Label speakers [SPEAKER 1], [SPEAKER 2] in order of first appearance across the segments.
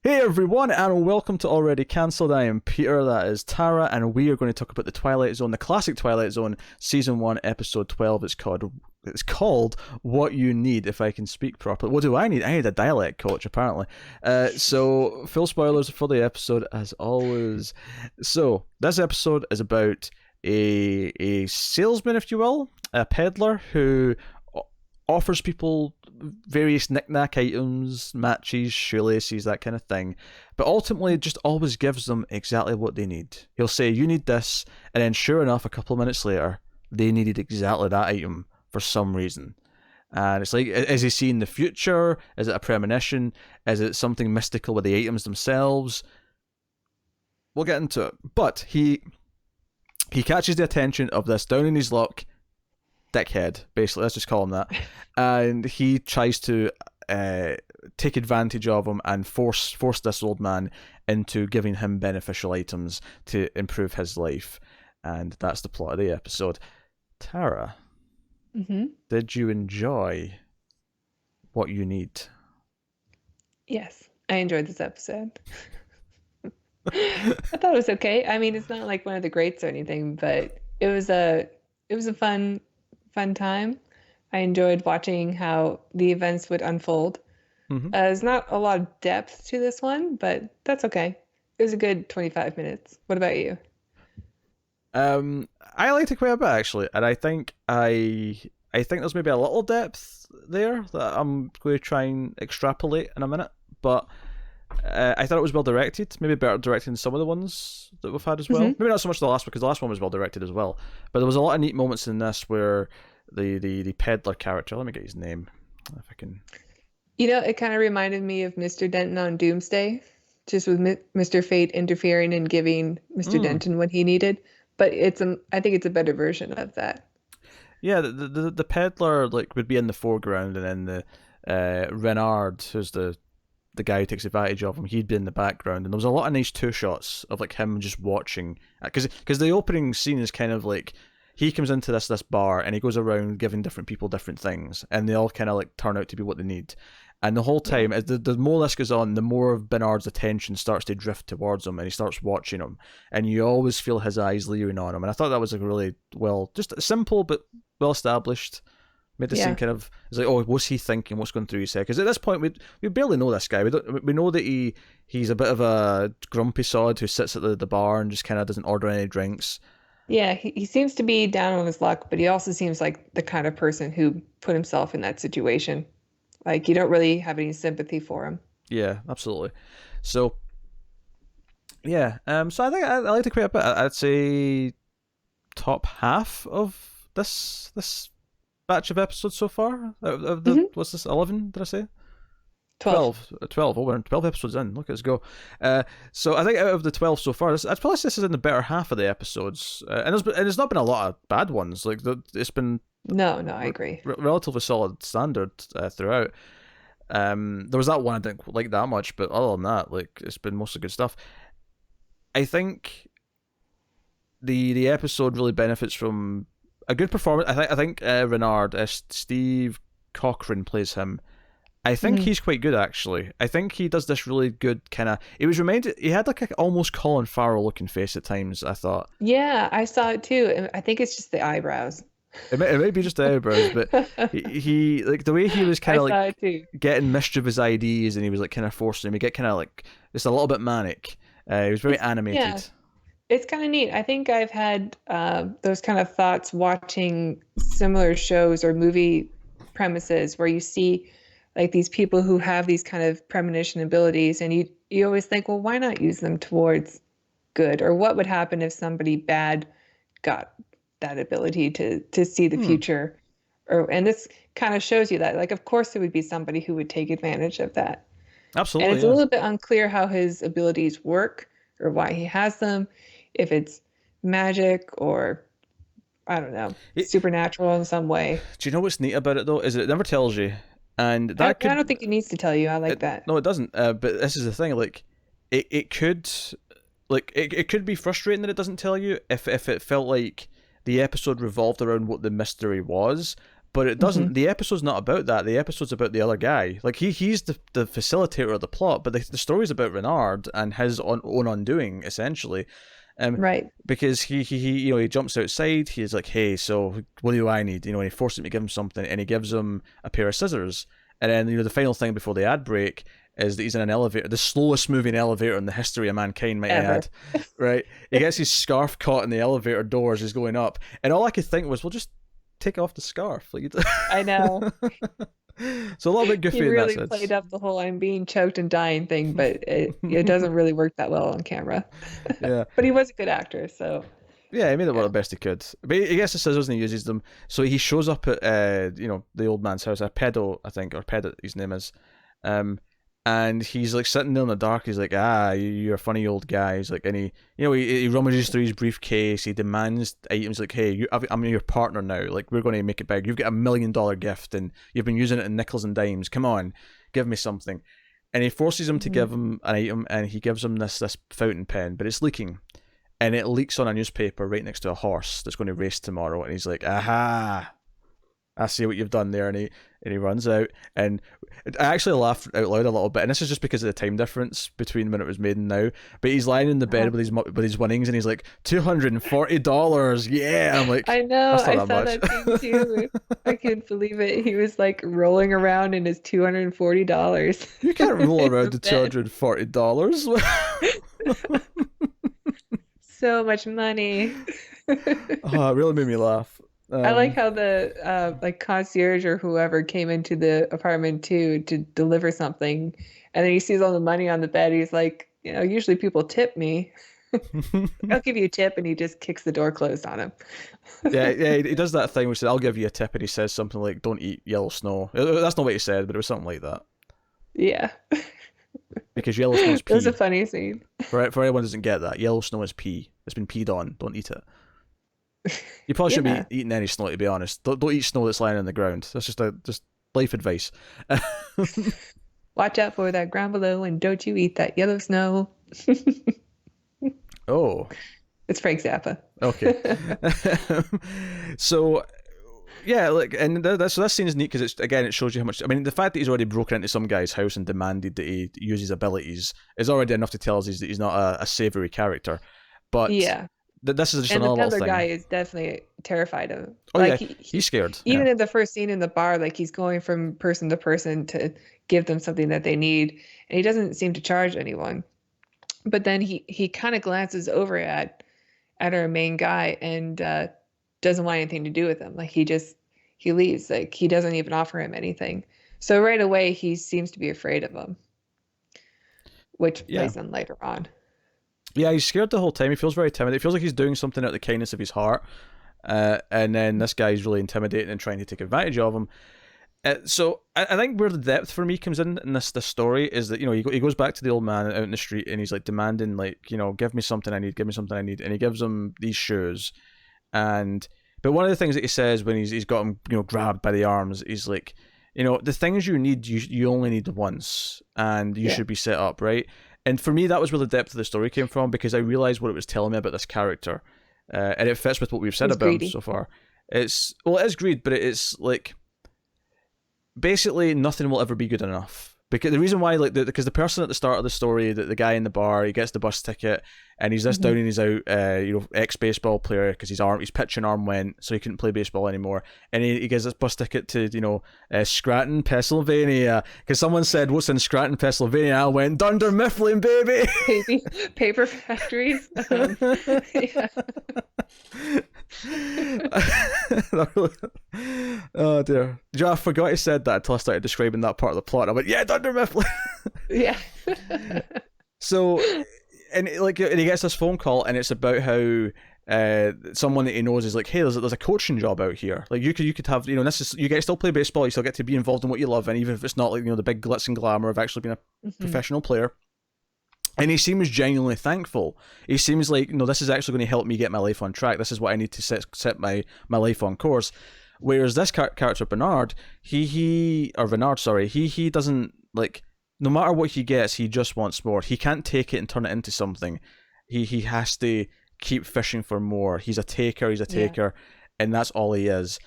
[SPEAKER 1] Hey everyone, and welcome to Already Cancelled. I am Peter, that is Tara, and we are going to talk about the Twilight Zone, the classic Twilight Zone, Season 1, Episode 12. It's called What You Need, if I can speak properly. What do I need? I need a dialect coach, apparently. So, full spoilers for the episode, as always. So, this episode is about a salesman, if you will, a peddler who offers people various knick-knack items, matches, shoelaces, that kind of thing, but ultimately just always gives them exactly what they need. He'll say, you need this, and then sure enough, a couple of minutes later, they needed exactly that item for some reason. And it's like, is he seeing the future? Is it a premonition? Is it something mystical with the items themselves? We'll get into it. But he catches the attention of this down in his luck dickhead, basically, let's just call him that, and he tries to take advantage of him and force this old man into giving him beneficial items to improve his life, and that's the plot of the episode. Tara, did you enjoy What You Need?
[SPEAKER 2] Yes, I enjoyed this episode. I thought it was okay. I mean, it's not like one of the greats or anything, but it was a fun time. I enjoyed watching how the events would unfold.
[SPEAKER 1] Mm-hmm.
[SPEAKER 2] There's not a lot of depth to this one, but that's okay. It was a good 25 minutes. What about you?
[SPEAKER 1] I liked it quite a bit actually, and I think there's maybe a little depth there that I'm going to try and extrapolate in a minute, but I thought it was well directed. Maybe better directed than some of the ones that we've had as well. Maybe not so much the last one, because the last one was well directed as well. But there was a lot of neat moments in this where the peddler character. Let me get his name, if I can.
[SPEAKER 2] It kind of reminded me of Mr. Denton on Doomsday, just with Mr. Fate interfering and giving Mr. Denton what he needed. But I think it's a better version of that.
[SPEAKER 1] Yeah, the peddler like would be in the foreground, and then the Renard, who's the guy who takes advantage of him, he'd be in the background, and there was a lot of nice two shots of like him just watching, because the opening scene is kind of like he comes into this bar and he goes around giving different people different things, and they all kind of like turn out to be what they need. And the whole time, as the more this goes on, the more of Bernard's attention starts to drift towards him, and he starts watching him, and you always feel his eyes leering on him. And I thought that was like really well, just simple but well established. Made the scene kind of, it's like, oh, what's he thinking? What's going through his head? Because at this point, we barely know this guy. We know that he's a bit of a grumpy sod who sits at the bar and just kind of doesn't order any drinks.
[SPEAKER 2] Yeah, he seems to be down on his luck, but he also seems like the kind of person who put himself in that situation. Like, you don't really have any sympathy for him.
[SPEAKER 1] Yeah, absolutely. So, yeah. So I think I liked it quite a bit. I'd say top half of this batch of episodes so far. Of the what's this, 11? Did I say?
[SPEAKER 2] 12.
[SPEAKER 1] 12. Oh, we're 12 episodes in. Look at us go. So I think out of the 12 so far, I'd probably say this is in the better half of the episodes. And there's not been a lot of bad ones. Like it's been
[SPEAKER 2] No, I agree.
[SPEAKER 1] relatively solid standard throughout. There was that one I didn't like that much, but other than that, like it's been mostly good stuff. I think the episode really benefits from a good performance. I think Renard, Steve Cochran plays him. I think he's quite good actually. I think he does this really good kind of. He had like a almost Colin Farrell looking face at times, I thought.
[SPEAKER 2] Yeah, I saw it too. And I think it's just the eyebrows.
[SPEAKER 1] It may be just the eyebrows, but he like the way he was kind
[SPEAKER 2] I
[SPEAKER 1] of
[SPEAKER 2] saw
[SPEAKER 1] like
[SPEAKER 2] it too.
[SPEAKER 1] getting mischievous ideas, and he was like kind of forcing him. He get kind of like just a little bit manic. He was very
[SPEAKER 2] Yeah,
[SPEAKER 1] animated.
[SPEAKER 2] it's kind of neat. I think I've had those kind of thoughts watching similar shows or movie premises where you see like these people who have these kind of premonition abilities, and you always think, well, why not use them towards good? Or what would happen if somebody bad got that ability to see the future? And this kind of shows you that, like, of course there would be somebody who would take advantage of that. And
[SPEAKER 1] Absolutely,
[SPEAKER 2] it's a
[SPEAKER 1] yeah.
[SPEAKER 2] little bit unclear how his abilities work or why he has them, if it's magic or I don't know,
[SPEAKER 1] It,
[SPEAKER 2] supernatural in some way.
[SPEAKER 1] do you know what's neat about it though? Is it never tells you, and
[SPEAKER 2] I
[SPEAKER 1] that
[SPEAKER 2] don't
[SPEAKER 1] could.
[SPEAKER 2] think it needs to tell you. I like
[SPEAKER 1] It,
[SPEAKER 2] that.
[SPEAKER 1] no, it doesn't. But this is the thing. Like, it could, it could be frustrating that it doesn't tell you if it felt like the episode revolved around what the mystery was, But it doesn't. The episode's not about that. The episode's about the other guy. Like he's the facilitator of the plot, but the story's about Renard and his own undoing, essentially.
[SPEAKER 2] Right.
[SPEAKER 1] Because he jumps outside. He's like, hey, so what do I need? And he forces him to give him something, and he gives him a pair of scissors. And then the final thing before the ad break is that he's in an elevator, the slowest moving elevator in the history of mankind, might I add. Right? He gets his scarf caught in the elevator doors as he's going up, and all I could think was, well, just take off the scarf. Like,
[SPEAKER 2] I know.
[SPEAKER 1] So a little bit goofy
[SPEAKER 2] he
[SPEAKER 1] in that
[SPEAKER 2] really
[SPEAKER 1] sense.
[SPEAKER 2] played up the whole "I'm being choked and dying" thing, but it doesn't really work that well on camera.
[SPEAKER 1] Yeah.
[SPEAKER 2] But he was a good actor, so.
[SPEAKER 1] Yeah, he made it the best he could. But he gets the scissors and he uses them. So he shows up at the old man's house, a pedo, I think, or pedo his name is. And he's like sitting there in the dark. He's like, you're a funny old guy. He's like, and he rummages through his briefcase. He demands items like, hey, I'm your partner now. Like, we're going to make it big. You've got $1 million gift, and you've been using it in nickels and dimes. Come on, give me something. And he forces him to give him an item, and he gives him this fountain pen, but it's leaking. And it leaks on a newspaper right next to a horse that's going to race tomorrow. And he's like, aha, I see what you've done there. And he runs out. And I actually laughed out loud a little bit. And this is just because of the time difference between when it was made and now. But he's lying in the bed with his winnings, and he's like, $240. Yeah. I'm like,
[SPEAKER 2] I know. I saw
[SPEAKER 1] much.
[SPEAKER 2] that thing too. I couldn't believe it. He was like rolling around in his $240.
[SPEAKER 1] You can't roll around to $240.
[SPEAKER 2] So much money.
[SPEAKER 1] It really made me laugh.
[SPEAKER 2] I like how the like concierge or whoever came into the apartment too to deliver something, and then he sees all the money on the bed. He's like, usually people tip me. I'll give you a tip, and he just kicks the door closed on him.
[SPEAKER 1] yeah, he does that thing which says, I'll give you a tip, and he says something like, don't eat yellow snow. That's not what he said, but it was something like that.
[SPEAKER 2] Yeah.
[SPEAKER 1] Because yellow snow is pee.
[SPEAKER 2] It was a funny scene.
[SPEAKER 1] For anyone who doesn't get that, yellow snow is pee. It's been peed on. Don't eat it. You probably shouldn't be eating any snow, to be honest. Don't eat snow that's lying on the ground. That's just life advice.
[SPEAKER 2] Watch out for that ground below, and don't you eat that yellow snow.
[SPEAKER 1] Oh.
[SPEAKER 2] It's Frank Zappa.
[SPEAKER 1] Okay. So, yeah, and so that scene is neat because it shows you how much. I mean, the fact that he's already broken into some guy's house and demanded that he use his abilities is already enough to tell us that he's not a savory character. But
[SPEAKER 2] yeah,
[SPEAKER 1] this is just
[SPEAKER 2] and
[SPEAKER 1] another little
[SPEAKER 2] the
[SPEAKER 1] thing.
[SPEAKER 2] guy is definitely terrified of him.
[SPEAKER 1] Oh, like, yeah, he's scared.
[SPEAKER 2] Even in the first scene in the bar, like he's going from person to person to give them something that they need, and he doesn't seem to charge anyone. But then he kind of glances over at our main guy and doesn't want anything to do with him. Like he leaves. Like he doesn't even offer him anything. So right away he seems to be afraid of him, which plays on later on.
[SPEAKER 1] Yeah, he's scared the whole time. He feels very timid. It feels like he's doing something out of the kindness of his heart. And then this guy's really intimidating and trying to take advantage of him. So I think where the depth for me comes in this story is that, he goes back to the old man out in the street and he's like demanding, like, give me something I need, and he gives him these shoes. But one of the things that he says when he's got him, grabbed by the arms, he's like, the things you need, you only need once, and you should be set up, right? And for me, that was where the depth of the story came from, because I realized what it was telling me about this character, and it fits with what we've said about him so far. It is greed, but it's like, basically nothing will ever be good enough. Because the reason why, because the person at the start of the story, the guy in the bar, he gets the bus ticket, and he's this down and he's out, ex-baseball player, because his pitching arm went, so he couldn't play baseball anymore, and he gets this bus ticket to Scranton, Pennsylvania, because someone said, "What's in Scranton, Pennsylvania?" I went, Dunder Mifflin, baby.
[SPEAKER 2] Paper factories. Yeah.
[SPEAKER 1] Oh dear. I forgot he said that until I started describing that part of the plot. I went, yeah, Dunder Mifflin.
[SPEAKER 2] Yeah. So,
[SPEAKER 1] and he gets this phone call, and it's about how someone that he knows is like, hey, there's a coaching job out here. Like you could have, you get to still play baseball, you still get to be involved in what you love, and even if it's not like the big glitz and glamour of actually being a professional player. And he seems genuinely thankful. He seems like, this is actually going to help me get my life on track. This is what I need to set my life on course. Whereas this character, Renard, he doesn't, like, no matter what he gets, he just wants more. He can't take it and turn it into something. He has to keep fishing for more. He's a taker, and that's all he is.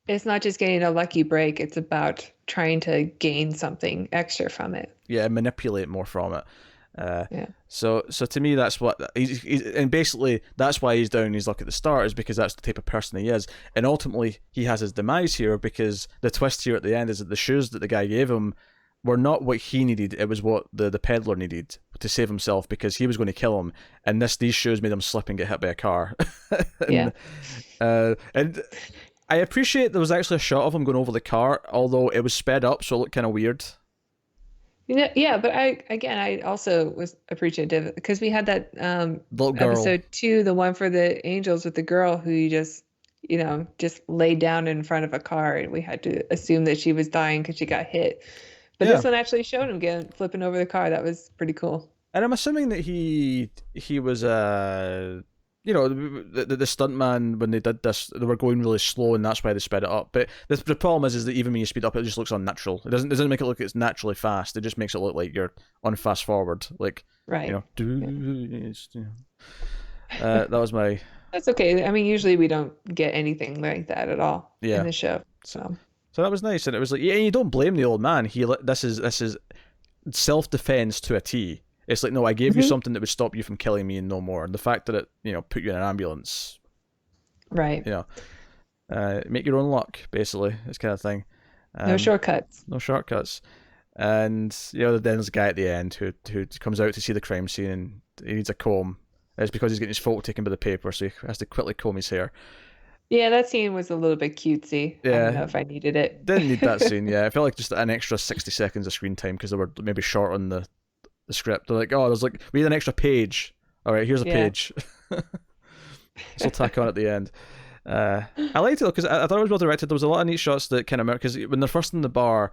[SPEAKER 2] It's not just getting a lucky break, it's about trying to gain something extra from it.
[SPEAKER 1] Yeah, manipulate more from it. Uh,
[SPEAKER 2] Yeah.
[SPEAKER 1] so to me, that's what he's and basically that's why he's down his luck at the start, is because that's the type of person he is, and ultimately he has his demise here because the twist here at the end is that the shoes that the guy gave him were not what he needed; it was what the peddler needed to save himself because he was going to kill him, and these shoes made him slip and get hit by a car.
[SPEAKER 2] Yeah.
[SPEAKER 1] And I appreciate there was actually a shot of him going over the car, although it was sped up, so it looked kind of weird.
[SPEAKER 2] Yeah, but I also was appreciative because we had that
[SPEAKER 1] The little girl.
[SPEAKER 2] episode 2, the one for the angels with the girl who you just laid down in front of a car, and we had to assume that she was dying because she got hit. But
[SPEAKER 1] Yeah.
[SPEAKER 2] this one actually showed him getting flipping over the car. That was pretty cool.
[SPEAKER 1] And I'm assuming that he was the stuntman when they did this, they were going really slow, and that's why they sped it up. But the problem is that even when you speed up, it just looks unnatural. It doesn't make it look it's naturally fast. It just makes it look like you're on fast forward, like
[SPEAKER 2] Right.
[SPEAKER 1] that was my.
[SPEAKER 2] That's okay. I mean, usually we don't get anything like that at all in the show. So
[SPEAKER 1] that was nice, and it was like, yeah, you don't blame the old man. This is self defense to a T. It's like, no, I gave you something that would stop you from killing me and no more. And the fact that it, put you in an ambulance,
[SPEAKER 2] right.
[SPEAKER 1] Make your own luck, basically, this kind of thing.
[SPEAKER 2] No shortcuts.
[SPEAKER 1] No shortcuts. And then there's a guy at the end who comes out to see the crime scene, and he needs a comb. It's because he's getting his photo taken by the paper, so he has to quickly comb his hair.
[SPEAKER 2] Yeah, that scene was a little bit cutesy.
[SPEAKER 1] Yeah.
[SPEAKER 2] I don't know if I needed it.
[SPEAKER 1] Didn't need that scene. Yeah, I felt like just an extra 60 seconds of screen time because they were maybe short on the script. They're like, oh, we need an extra page. All right, here's a page. So tack on at the end. I liked it though because I thought it was well directed. There was a lot of neat shots that kind of because when they're first in the bar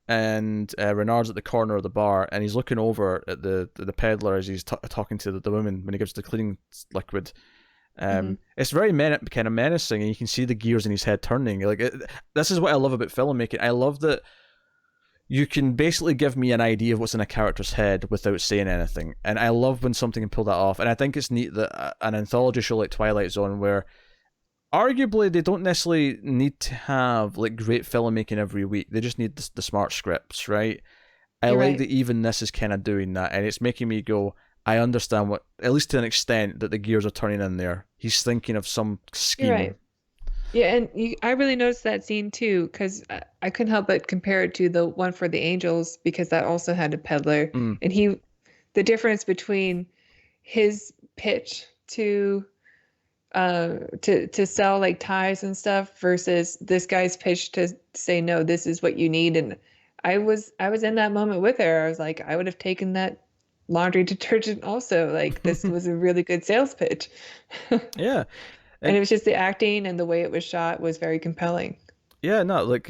[SPEAKER 1] and Renard's at the corner of the bar and he's looking over at the peddler as he's talking to the woman when he gives the cleaning liquid. It's very kind of menacing, and you can see the gears in his head turning. This is what I love about filmmaking. I love that you can basically give me an idea of what's in a character's head without saying anything, and I love when something can pull that off. And I think it's neat that an anthology show like Twilight Zone, where arguably they don't necessarily need to have like great filmmaking every week, they just need the smart scripts, right? I
[SPEAKER 2] You're
[SPEAKER 1] like
[SPEAKER 2] right.
[SPEAKER 1] that even this is kind of doing that, and it's making me go, I understand what, at least to an extent, that the gears are turning in there. He's thinking of some scheme.
[SPEAKER 2] You're right. Yeah, and I really noticed that scene too, because I couldn't help but compare it to the one for the Angels, because that also had a peddler, and the difference between his pitch to sell like ties and stuff versus this guy's pitch to say, no, this is what you need. And I was in that moment with her. I was like, I would have taken that laundry detergent also. Like, this was a really good sales pitch.
[SPEAKER 1] Yeah.
[SPEAKER 2] And it was just the acting and the way it was shot was very compelling.
[SPEAKER 1] Yeah, no, like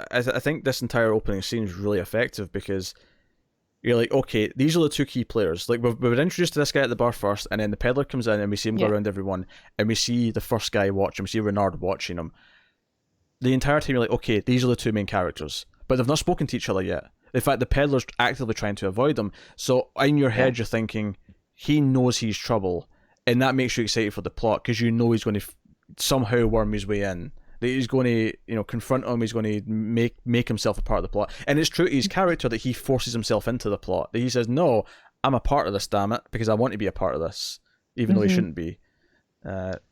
[SPEAKER 1] I think this entire opening scene is really effective because you're like, okay, these are the two key players. Like we've been introduced to this guy at the bar first, and then the peddler comes in, and we see him go around everyone, and we see the first guy watching. We see Renard watching him. The entire time, you're like, okay, these are the two main characters, but they've not spoken to each other yet. In fact, the peddler's actively trying to avoid them. So in your head, you're thinking he knows he's trouble, and that makes you excited for the plot because you know he's going to somehow worm his way in. That he's going to, confront him. He's going to make himself a part of the plot. And it's true to his character that he forces himself into the plot. That he says, "No, I'm a part of this, damn it, because I want to be a part of this, even though he shouldn't be."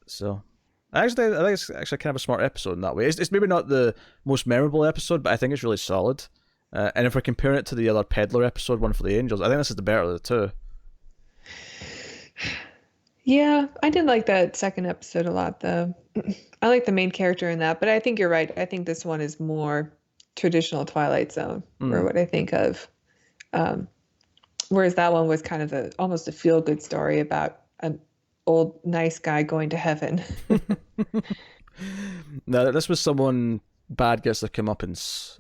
[SPEAKER 1] So, I think it's actually kind of a smart episode in that way. It's maybe not the most memorable episode, but I think it's really solid. And if we're comparing it to the other Peddler episode, one for the Angels, I think this is the better of the two.
[SPEAKER 2] Yeah, I did like that second episode a lot, though. I like the main character in that, but I think you're right. I think this one is more traditional Twilight Zone, or what I think of. Whereas that one was kind of almost a feel-good story about an old nice guy going to heaven.
[SPEAKER 1] No, this was someone bad gets their comeuppance.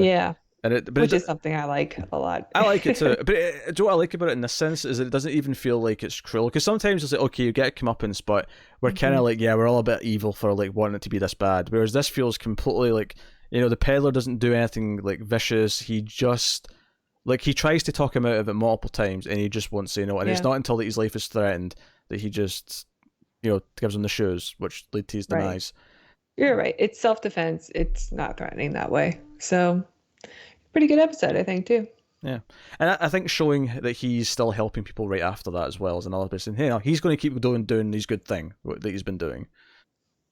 [SPEAKER 2] Yeah. Which is
[SPEAKER 1] it,
[SPEAKER 2] something I like a lot.
[SPEAKER 1] I like it too. But do you know what I like about it in this sense is that it doesn't even feel like it's cruel. Because sometimes it's like, okay, you get a comeuppance, but we're kind of like, yeah, we're all a bit evil for like wanting it to be this bad. Whereas this feels completely like, the peddler doesn't do anything like vicious. He just, like, he tries to talk him out of it multiple times and he just won't say no. And it's not until that his life is threatened that he just, gives him the shoes, which lead to his demise.
[SPEAKER 2] You're right. It's self-defense. It's not threatening that way. So, pretty good episode, I think, too.
[SPEAKER 1] Yeah, and I think showing that he's still helping people right after that as well is another person. Hey, he's going to keep doing these good thing that he's been doing.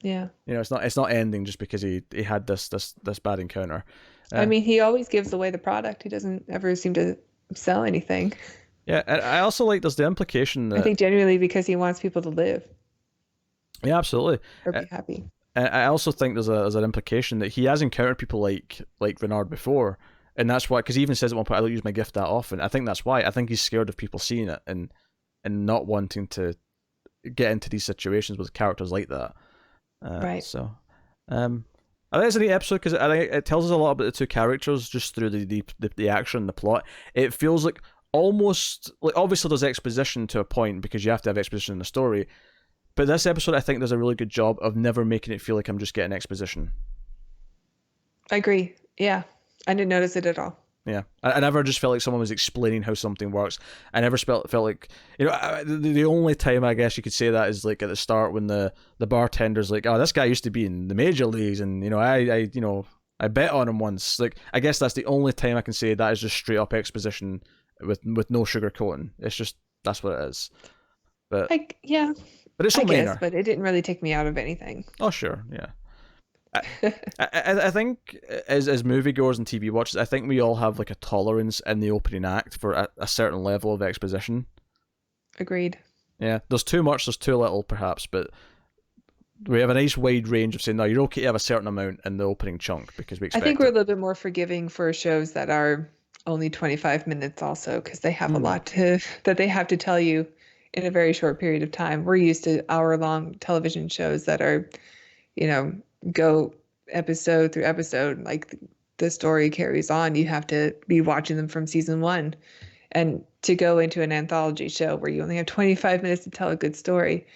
[SPEAKER 2] Yeah.
[SPEAKER 1] It's not ending just because he had this bad encounter.
[SPEAKER 2] I mean, he always gives away the product. He doesn't ever seem to sell anything.
[SPEAKER 1] Yeah, and I also like there's the implication that
[SPEAKER 2] I think genuinely because he wants people to live.
[SPEAKER 1] Yeah, absolutely.
[SPEAKER 2] Or be happy.
[SPEAKER 1] And I also think there's an implication that he has encountered people like Renard before. And that's why, because he even says at one point, I don't use my gift that often. I think that's why. I think he's scared of people seeing it and not wanting to get into these situations with characters like that.
[SPEAKER 2] Right.
[SPEAKER 1] So, I think it's a neat episode because I think it tells us a lot about the two characters just through the action and the plot. It feels like almost, like obviously there's exposition to a point because you have to have exposition in the story. But this episode, I think, does a really good job of never making it feel like I'm just getting exposition.
[SPEAKER 2] I agree. Yeah. I didn't notice it at all.
[SPEAKER 1] Yeah, I never just felt like someone was explaining how something works. I never felt like, the only time I guess you could say that is like at the start when the bartender's like, oh, this guy used to be in the major leagues, and I bet on him once. Like, I guess that's the only time I can say that is just straight up exposition with no sugarcoating. It's just that's what it is. But
[SPEAKER 2] yeah,
[SPEAKER 1] but it's so minor.
[SPEAKER 2] But it didn't really take me out of anything.
[SPEAKER 1] Oh sure, yeah. I think as moviegoers and TV watchers, I think we all have like a tolerance in the opening act for a certain level of exposition.
[SPEAKER 2] Agreed.
[SPEAKER 1] Yeah, there's too much, there's too little, perhaps, but we have a nice wide range of saying, no, you're okay to have a certain amount in the opening chunk because we expect
[SPEAKER 2] I think we're a little bit more forgiving for shows that are only 25 minutes also because they have a lot that they have to tell you in a very short period of time. We're used to hour-long television shows that are, go episode through episode, like the story carries on. You have to be watching them from season one, and to go into an anthology show where you only have 25 minutes to tell a good story,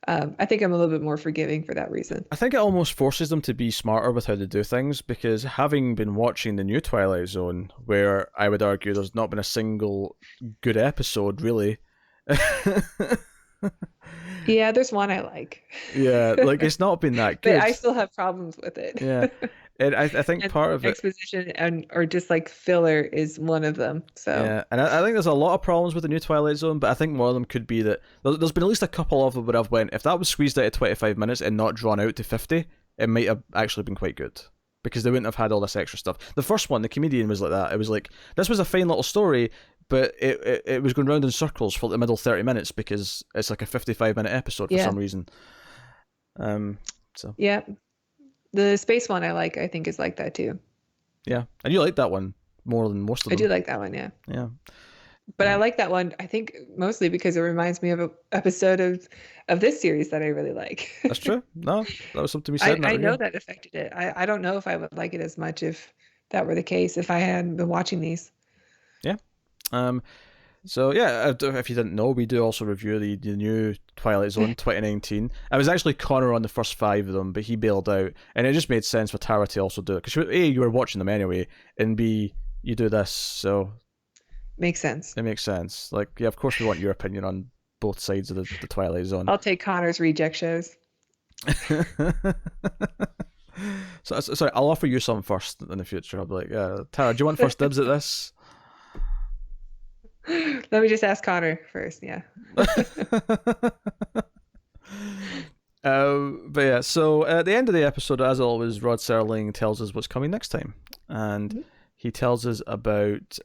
[SPEAKER 2] I think I'm a little bit more forgiving for that reason.
[SPEAKER 1] I think it almost forces them to be smarter with how they do things, because having been watching the new Twilight Zone, where I would argue there's not been a single good episode really.
[SPEAKER 2] Yeah, there's one I like.
[SPEAKER 1] Yeah, like it's not been that good.
[SPEAKER 2] But I still have problems with it.
[SPEAKER 1] Yeah, and I think
[SPEAKER 2] and
[SPEAKER 1] part of
[SPEAKER 2] exposition or just like filler is one of them. So
[SPEAKER 1] yeah, and I think there's a lot of problems with the new Twilight Zone, but I think one of them could be that there's been at least a couple of them where I've went, if that was squeezed out of 25 minutes and not drawn out to 50, it might have actually been quite good. Because they wouldn't have had all this extra stuff. The first one, the comedian, was like that. It was like, this was a fine little story, but it was going round in circles for the middle 30 minutes because it's like a 55-minute episode for some reason. So
[SPEAKER 2] yeah, the space one I think is like that too.
[SPEAKER 1] Yeah, and you like that one more than most of them.
[SPEAKER 2] I do like that one, yeah.
[SPEAKER 1] Yeah.
[SPEAKER 2] But I like that one, I think, mostly because it reminds me of an episode of this series that I really like.
[SPEAKER 1] That's true. No, that was something we said.
[SPEAKER 2] I know that affected it. I don't know if I would like it as much if that were the case, if I hadn't been watching these.
[SPEAKER 1] Yeah. So yeah, if you didn't know, we do also review the new Twilight Zone 2019. I was actually Connor on the first 5 of them, but he bailed out, and it just made sense for Tara to also do it because A, you were watching them anyway, and B, you do this, so
[SPEAKER 2] makes sense.
[SPEAKER 1] It makes sense. Like, yeah, of course we want your opinion on both sides of the Twilight Zone.
[SPEAKER 2] I'll take Connor's reject shows.
[SPEAKER 1] So sorry, I'll offer you some first in the future. I'll be like, Tara, do you want first dibs at this?
[SPEAKER 2] Let me just ask Connor first, yeah.
[SPEAKER 1] But yeah, so at the end of the episode, as always, Rod Serling tells us what's coming next time. And he tells us about...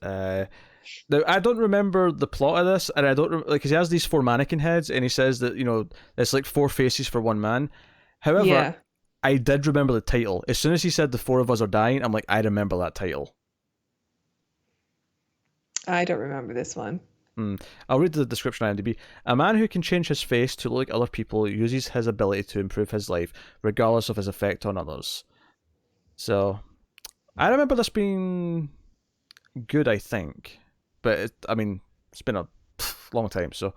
[SPEAKER 1] now, I don't remember the plot of this, and I don't because he has these 4 mannequin heads, and he says that it's like 4 faces for one man. However, I did remember the title. As soon as he said the 4 of us are dying, I'm like, I remember that title.
[SPEAKER 2] I don't remember this one.
[SPEAKER 1] I'll read the description on IMDb. A man who can change his face to look like other people uses his ability to improve his life, regardless of his effect on others. So, I remember this being good, I think. But, it's been a long time, so...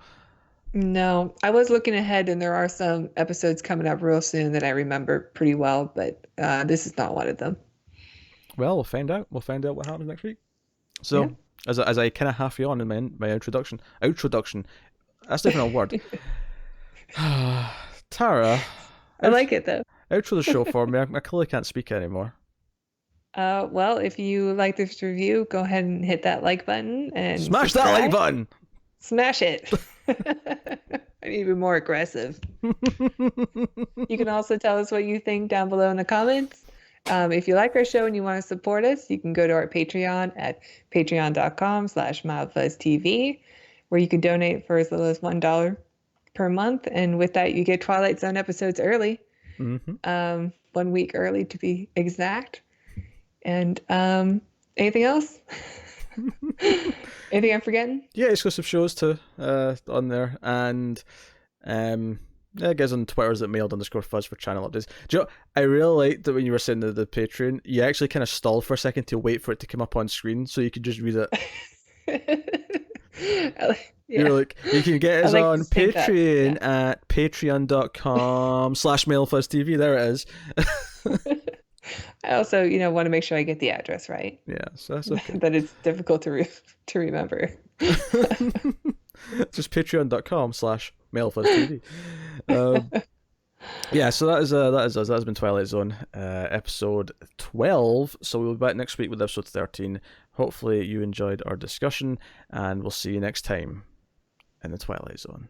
[SPEAKER 2] No, I was looking ahead, and there are some episodes coming up real soon that I remember pretty well, but this is not one of them.
[SPEAKER 1] Well, we'll find out. We'll find out what happens next week. So, as I kind of half yawn in my introduction, that's not even a word. Tara...
[SPEAKER 2] I like it, though.
[SPEAKER 1] Outro the show for me. I clearly can't speak anymore.
[SPEAKER 2] Well, if you like this review, go ahead and hit that like button and
[SPEAKER 1] Smash that like
[SPEAKER 2] subscribe.
[SPEAKER 1] button!
[SPEAKER 2] Smash it. I need to be more aggressive. You can also tell us what you think down below in the comments. If you like our show and you want to support us, you can go to our Patreon at patreon.com/MildFuzzTV, where you can donate for as little as $1 per month. And with that, you get Twilight Zone episodes early, 1 week early to be exact. And anything else? Anything I'm forgetting?
[SPEAKER 1] Yeah, exclusive shows too on there. And yeah, guys on Twitter is at mailed_fuzz for channel updates. Do you know, I really liked that when you were saying the Patreon, you actually kind of stalled for a second to wait for it to come up on screen so you could just read it. You're like, you can get us on Patreon at patreon.com/mailfuzztv. There it is.
[SPEAKER 2] I also, want to make sure I get the address right.
[SPEAKER 1] Yeah, so that's okay.
[SPEAKER 2] That it's difficult to remember.
[SPEAKER 1] Just patreon.com/mailfuzztv. Yeah, so that is us. That has been Twilight Zone, episode 12. So we'll be back next week with episode 13. Hopefully you enjoyed our discussion, and we'll see you next time in the Twilight Zone.